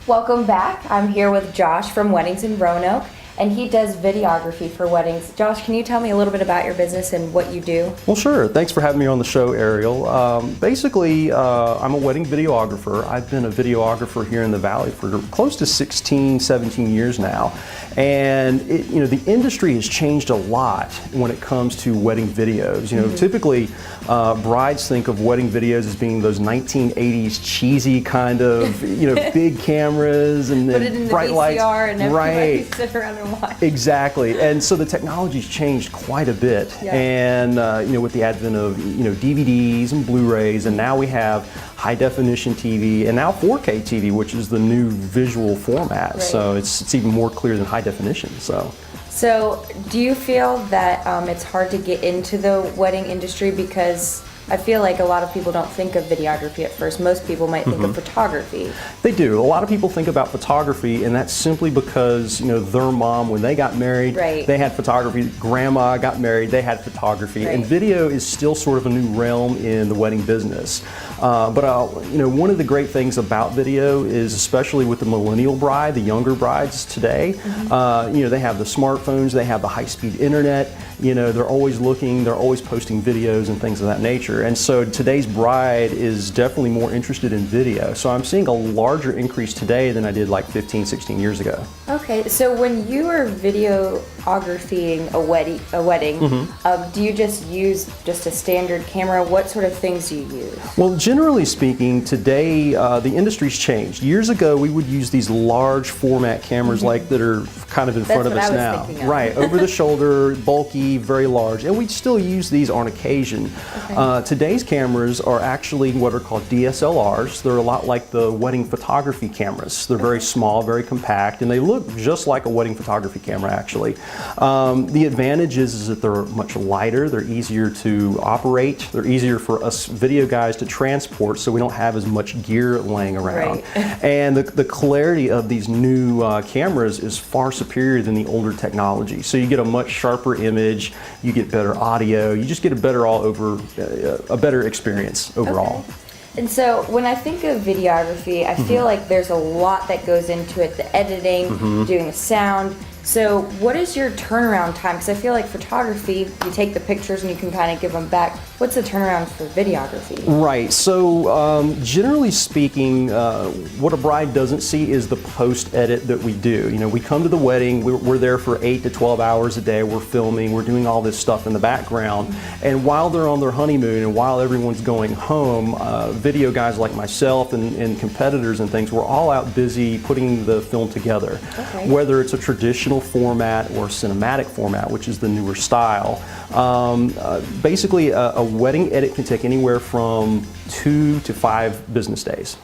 Welcome back. I'm here with Josh from Weddings in Roanoke, and he does videography for weddings. Josh, can you tell me a little bit about your business and what you do? Well, sure. Thanks for having me on the show, Ariel. Basically, I'm a wedding videographer. I've been a videographer here in the Valley for close to 16, 17 years now. And the industry has changed a lot when it comes to wedding videos. Typically brides think of wedding videos as being those 1980s cheesy kind of, big cameras and put it in bright the lights. VCR and everybody Right. sit around and watch. Exactly. And so the technology's changed quite a bit. Yeah. And with the advent of DVDs and Blu-rays, and now we have high definition TV and now 4K TV, which is the new visual format. Right. So it's even more clear than high definition. So do you feel that it's hard to get into the wedding industry? Because I feel like a lot of people don't think of videography at first. Most people might think of photography. They do. A lot of people think about photography, and that's simply because their mom, when they got married, Right. they had photography. Grandma got married, they had photography, Right. and video is still sort of a new realm in the wedding business. But one of the great things about video is, especially with the millennial bride, the younger brides today, they have the smartphones, they have the high-speed internet. They're always looking, they're always posting videos and things of that nature. And so today's bride is definitely more interested in video. So I'm seeing a larger increase today than I did like 15, 16 years ago. Okay, so when you are videographying a wedding, do you just use just a standard camera? What sort of things do you use? Well, generally speaking, today the industry's changed. Years ago, we would use these large format cameras like that are kind of in front of us now. That's what I was thinking of. Right, over the shoulder, bulky, very large, and we still use these on occasion. Okay. Today's cameras are actually what are called DSLRs. They're a lot like the wedding photography cameras. They're very small, very compact, and they look just like a wedding photography camera actually. The advantage is that they're much lighter, they're easier to operate, they're easier for us video guys to transport, so we don't have as much gear laying around. Right. And the clarity of these new cameras is far superior than the older technology. So you get a much sharper image, you get better audio, you just get a better experience overall. Okay. And so when I think of videography, I feel like there's a lot that goes into it, the editing, doing the sound. So what is your turnaround time? Because I feel like photography, you take the pictures and you can kind of give them back. What's the turnaround for videography? Right, so generally speaking, what a bride doesn't see is the post-edit that we do. We come to the wedding, we're there for 8 to 12 hours a day, we're filming, we're doing all this stuff in the background, and while they're on their honeymoon and while everyone's going home, video guys like myself and competitors and things, we're all out busy putting the film together. Okay. Whether it's a traditional format or cinematic format, which is the newer style. Basically, a wedding edit can take anywhere from 2 to 5 business days,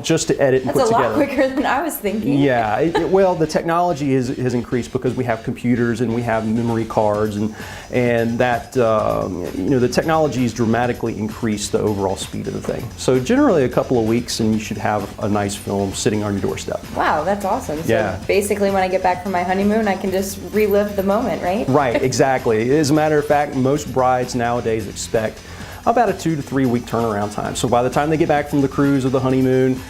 just to edit and put together. That's a lot quicker than I was thinking. Yeah, well, the technology has increased because we have computers and we have memory cards, and that the technology has dramatically increased the overall speed of the thing. So generally, a couple of weeks, and you should have a nice film sitting on your doorstep. Wow, that's awesome. So Yeah. basically, when I get back from my honeymoon, I can just relive the moment, right? Right, exactly. As a matter of fact, most brides nowadays expect about a 2 to 3 week turnaround time. So by the time they get back from the cruise or the honeymoon,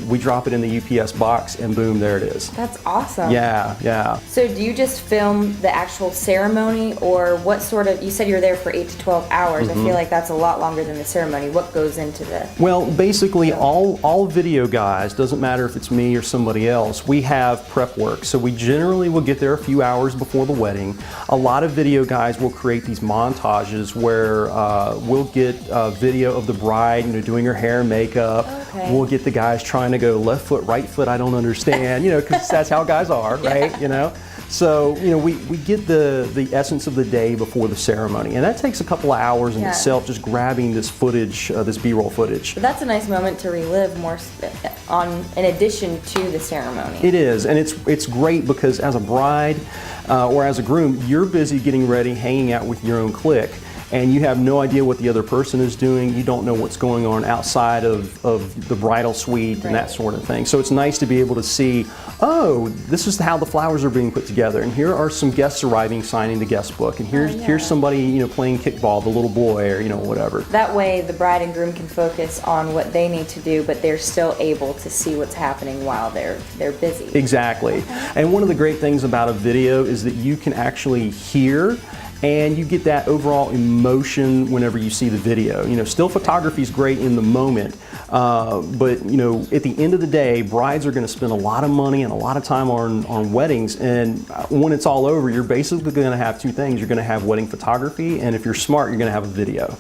we drop it in the UPS box and boom, there it is. That's awesome. Yeah, yeah. So do you just film the actual ceremony, or what sort of, you said you're there for 8 to 12 hours. I feel like that's a lot longer than the ceremony. What goes into the... Well, basically all video guys, doesn't matter if it's me or somebody else, we have prep work. So we generally will get there a few hours before the wedding. A lot of video guys will create these montages where we'll get video of the bride, doing her hair and makeup. Okay. We'll get the guys trying to go left foot, right foot, I don't understand, because that's how guys are, right? So, we get the essence of the day before the ceremony, and that takes a couple of hours in itself, just grabbing this footage, this B-roll footage. But that's a nice moment to relive more in addition to the ceremony. It is, and it's great because as a bride or as a groom, you're busy getting ready, hanging out with your own clique. and you have no idea what the other person is doing. You don't know what's going on outside of the bridal suite and that sort of thing. So it's nice to be able to see, oh, this is how the flowers are being put together, and here are some guests arriving signing the guest book, and here's somebody, you know, playing kickball, the little boy, or, you know, whatever. That way the bride and groom can focus on what they need to do, but they're still able to see what's happening while they're busy. Exactly. Okay. And one of the great things about a video is that you can actually hear and you get that overall emotion whenever you see the video. You know, still photography is great in the moment, but you know, at the end of the day, brides are going to spend a lot of money and a lot of time on weddings, and when it's all over, you're basically going to have two things. You're going to have wedding photography, and if you're smart, you're going to have a video.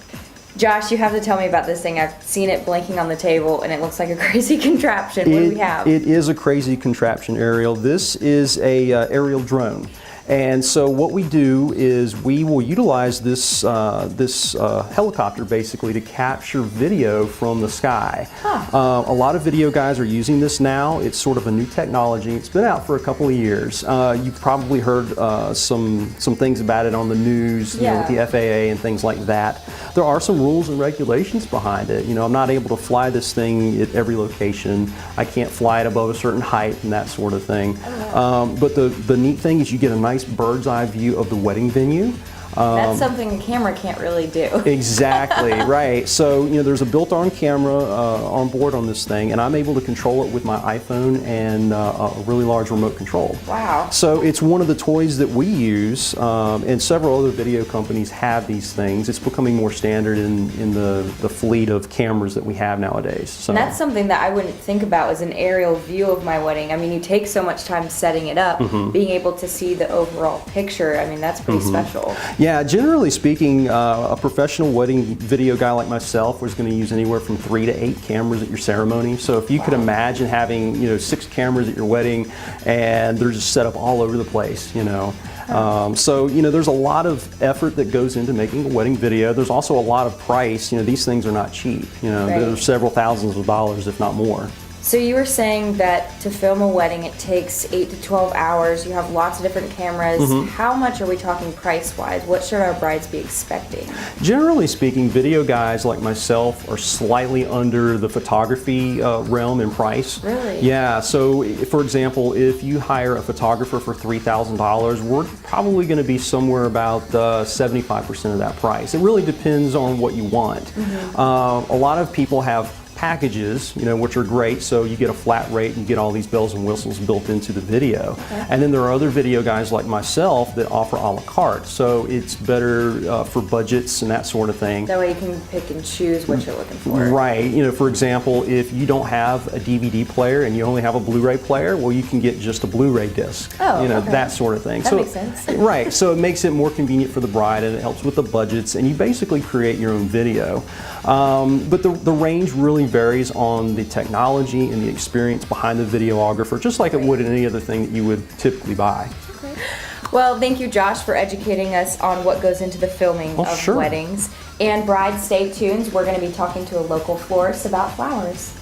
Josh, you have to tell me about this thing. I've seen it blinking on the table, and it looks like a crazy contraption. What do we have? It is a crazy contraption, Ariel. This is a aerial drone. And so what we do is we will utilize this helicopter basically to capture video from the sky. Huh. A lot of video guys are using this now. It's sort of a new technology. It's been out for a couple of years. You've probably heard some things about it on the news, you know, with the FAA and things like that. There are some rules and regulations behind it. You know, I'm not able to fly this thing at every location. I can't fly it above a certain height and that sort of thing. Oh, yeah. But the neat thing is you get a nice bird's eye view of the wedding venue. That's something a camera can't really do. Exactly, right. So, you know, there's a built-on camera on board on this thing, and I'm able to control it with my iPhone and a really large remote control. Wow. So it's one of the toys that we use, and several other video companies have these things. It's becoming more standard in the fleet of cameras that we have nowadays. So. And that's something that I wouldn't think about as an aerial view of my wedding. I mean, you take so much time setting it up, being able to see the overall picture, I mean, that's pretty special. Yeah, generally speaking, a professional wedding video guy like myself was going to use anywhere from 3 to 8 cameras at your ceremony. So if you could imagine having, you know, 6 cameras at your wedding, and they're just set up all over the place, you know. So, you know, there's a lot of effort that goes into making a wedding video. There's also a lot of price. You know, these things are not cheap. You know, there's several thousands of dollars, if not more. So you were saying that to film a wedding, it takes 8 to 12 hours. You have lots of different cameras. How much are we talking price-wise? What should our brides be expecting? Generally speaking, video guys like myself are slightly under the photography realm in price. Really? Yeah. So, for example, if you hire a photographer for $3,000, we're probably going to be somewhere about 75% of that price. It really depends on what you want. A lot of people have packages, you know, which are great, so you get a flat rate and you get all these bells and whistles built into the video. And then there are other video guys like myself that offer a la carte, so it's better for budgets and that sort of thing. That way you can pick and choose what you're looking for. Right. You know, for example, if you don't have a DVD player and you only have a Blu-ray player, well, you can get just a Blu-ray disc. Oh, you know, that sort of thing. That makes sense. Right. So it makes it more convenient for the bride, and it helps with the budgets, and you basically create your own video. But the range really varies on the technology and the experience behind the videographer, just like it would in any other thing that you would typically buy. Okay. Well, thank you, Josh, for educating us on what goes into the filming of weddings. And brides, stay tuned. We're going to be talking to a local florist about flowers.